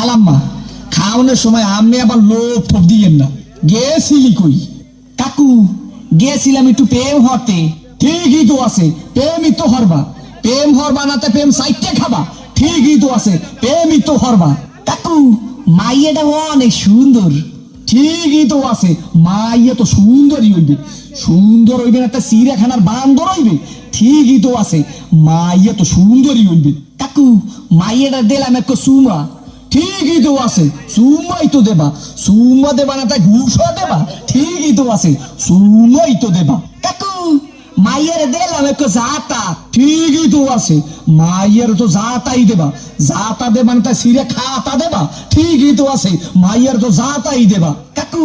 খালাম্মা খাওয়ানোর সময় আমি আবার লোভ ঠোপ দিয়েন না। গেছিলি কই? কাকু গেছিলাম একটু প্রেম হতে। ঠিকই তো আছে, প্রেমই তো হরবা। প্রেম হরবা না তো প্রেম সাইটে খাবা। ঠিকই তো আছে, প্রেমই তো হরবা। কাকু মাইয়াটা অনেক সুন্দর। ঠিকই তো আছে, মাইয়া তো সুন্দরই হইবে। সুন্দর হইবে না একটা চিড়িয়াখানার বান্দর হইবে? ঠিকই তো আছে, মাইয়া তো সুন্দরই হইবে। কাকু মাইয়াটা দিলাম একটু সুমা। ঠিকই তো আছে, সুমাই তো দেবা। সুমা দেবা না তাই ঘুষও দেবা? ঠিকই তো আছে, সুমাই তো দেবা। কাকু মাইয়ারে দিলাম একটু জাতা। ঠিকই তো আছে, মাইয়ের তো জাতাই দেবা। জাতা দেবা না তাই সিরে খাতা দেবা? ঠিকই তো আছে, মাইয়ের তো জাতাই দেবা। কাকু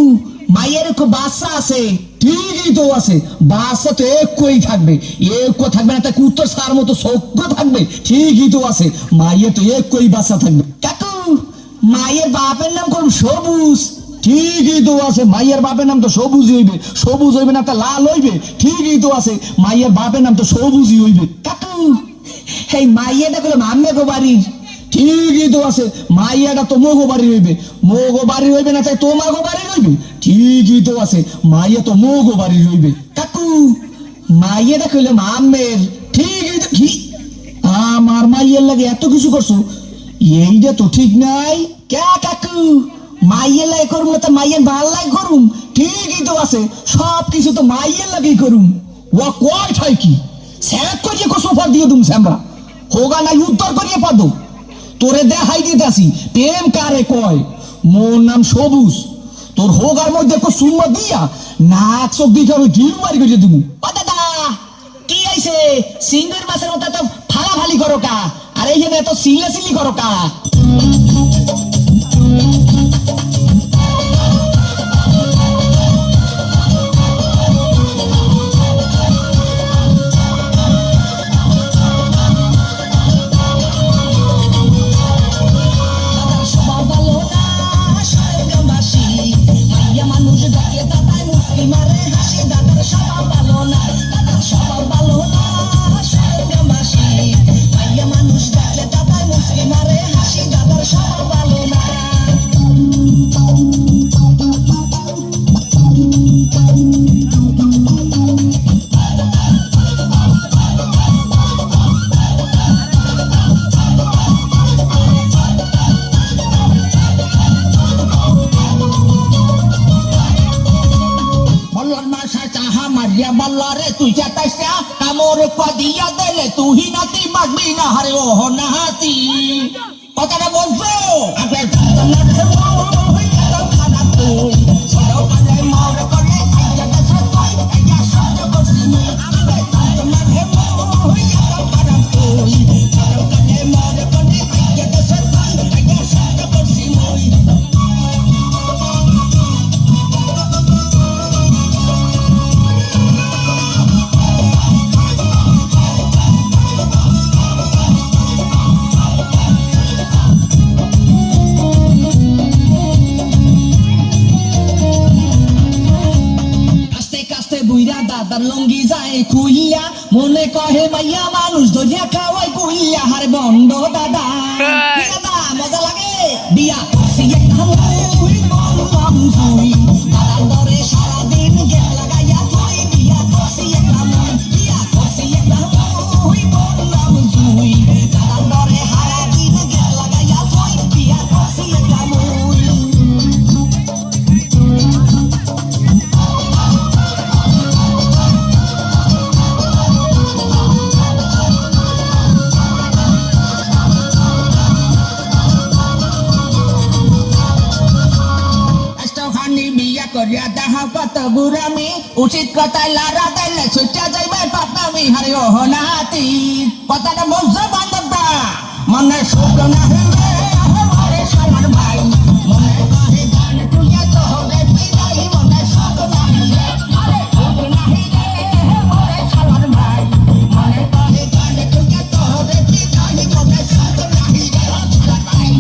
মাইয়ার একটু বাচ্চা আছে। ঠিকই তো আছে, বাচ্চা তো একই থাকবে। এক থাকবে না তাই কুত্তর সার মতো সভ্য থাকবে? ঠিকই তো আছে, মাইয়ের তো একই বাচ্চা থাকবে। কাকু মায়ের বাপের নাম কোন সবুজ। ঠিকই তো আছে, মাইয়ের বাপের নাম তো সবুজই হইবে। সবুজ হইবে না তা লাল হইবে? ঠিকই তো আছে, মাইয়ের বাপের নাম তো সবুজই হইবে। কাকু এই মাইয়াটা করলাম আম্মে গো বাড়ির। ঠিকই তো আছে, মাইয়াটা তো মোগো বাড়ি হইবে। মোগো বাড়ি হইবে না তাই তোমাগো বাড়ি হইবে? ঠিকই তো আছে, মাইয়া তো মোগো বাড়ি হইবে। কাকু মাইয়াটা করলাম আম্মের। ঠিকই তো কি, আমার মাইয়ের লাগে এত কিছু করছো? এইটা তো ঠিক নাই। কে কাকু মাইয়ের লাগে করুম না তো মাইয়ের ভাল লাগে করুম। ঠিকই তো আছে, সব কিছু তো মাইয়ের লাগেই করুম। ও কয় ঠাই কি স্যাক করিয়ে সোফা দিয়ে দুম স্যামরা হোগা নাই উত্তর করিয়ে পাদো। তোরে দেখাই দিতেছি প্রেম কারে কয়। মোর নাম সবুজ, তোর হোগার মধ্যে সুম্মা দিয়া নাক চোখ দিকে আমি ঘির বাড়ি করে দিব। ও দাদা কি আইছে সিঙ্গের মাছের মতো তো ফালাফালি করো কা, আর এইখানে এত সিলাসিলি করো কা? বল্লারে তুই চাতাইছা কামর কদিয়া দিলে তুই নাতি মাগবি না হারে ও নাতি। কথাটা বলছো আপনার খারাপ তুই ছোট কালে মর করে দাদার লঙ্গি যায় খুইয়া মনে কহে মাইয়া মানুষ ধরিয়া খাওয়াই কুইয়া হারে বন্ধ দাদা। দাদা মজা লাগে বিয়া করছি একটা মুই বললাম তুই দাদার দরে সারাদিন গেট লাগাইয়া তুই বিয়া করছি একটা মুই বিয়া করছি একটা মুই বললাম তুই দাদার দরে সারাদিন গেট লাগাইয়া তুই বিয়া করছি একটা মুই। কত বুড়ামি উচিত কথায় লারা দিলে ছুটে যাইবে পাতনামি হারে ও নাতি। কথাটা বুঝছো বান্ধবটা মনে সুখ না হইলে আমারে সালার ভাই মনে কহে গান তুইয়া তো হবে বিদায় মনে সুখ না হইলে আরে সুখ না হইলে আমারে সালার ভাই মনে কহে গান তুইয়া তো হবে বিদায় মনে সুখ না হইলে সালার ভাই।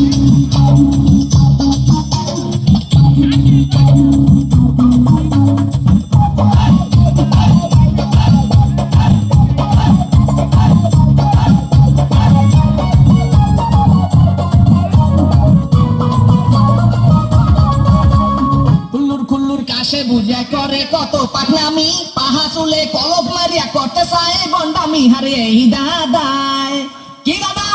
বয়সে বুঝে করে কত পাকনামি, পাহা চুলে কলপ মারিয়া করতে চায় বন্ডামি, হারে এই দাদায়। কি দাদা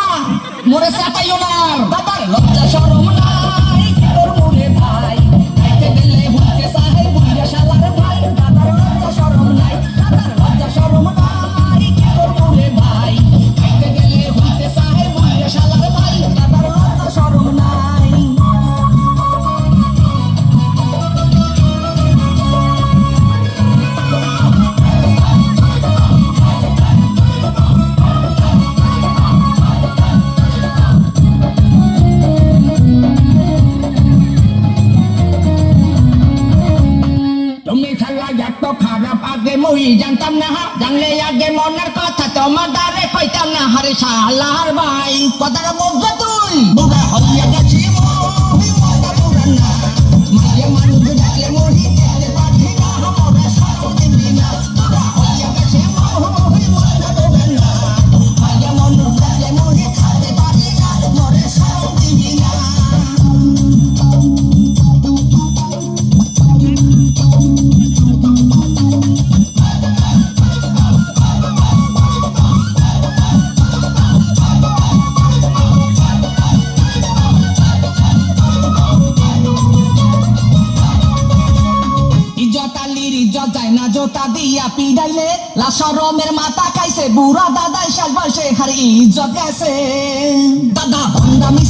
মোরে চাটাইও না, দাদার লজ্জা শরম নাই, কি করবো রে ভাই, খাইতে গেলে হুঁকে চায় বুইরা শালার ভাই, দাদার লজ্জা শরম নাই, দাদার লজ্জা শরম নাই, কি করবো রে ভাই, খাইতে গেলে হুঁকে চায় বুইরা শালার ভাই, দাদার লজ্জা শরম নাই। তুমি খেলা এত খারাপ আগে মুই জানতাম না, জানলে আগে মনের কথা তোমার দ্বারে কইতাম না, হারে শালার ভাই কথাটা বুঝছো তুই, বুড়া হইয়া গেছি মুই মনটা পুরান না, মাঝে মানুষ ডাকলে মুড়ি দেখতে পারছি না, মোরে শরম দিবি না, বুড়া হইয়া গেছি মুই মনটা পুরান না, মাঝে মানুষ ডাকলে মুড়ি খাতে পারি না, মোরে শরম দিবি না। ইজ্জত যায় না জোতা দিয়া পিডাইলে, লাশরমের মাথা খাইছে বুড়া দাদাই শেষ বয়সে হারে ইজ্জত গেছে, দাদা বন্দামি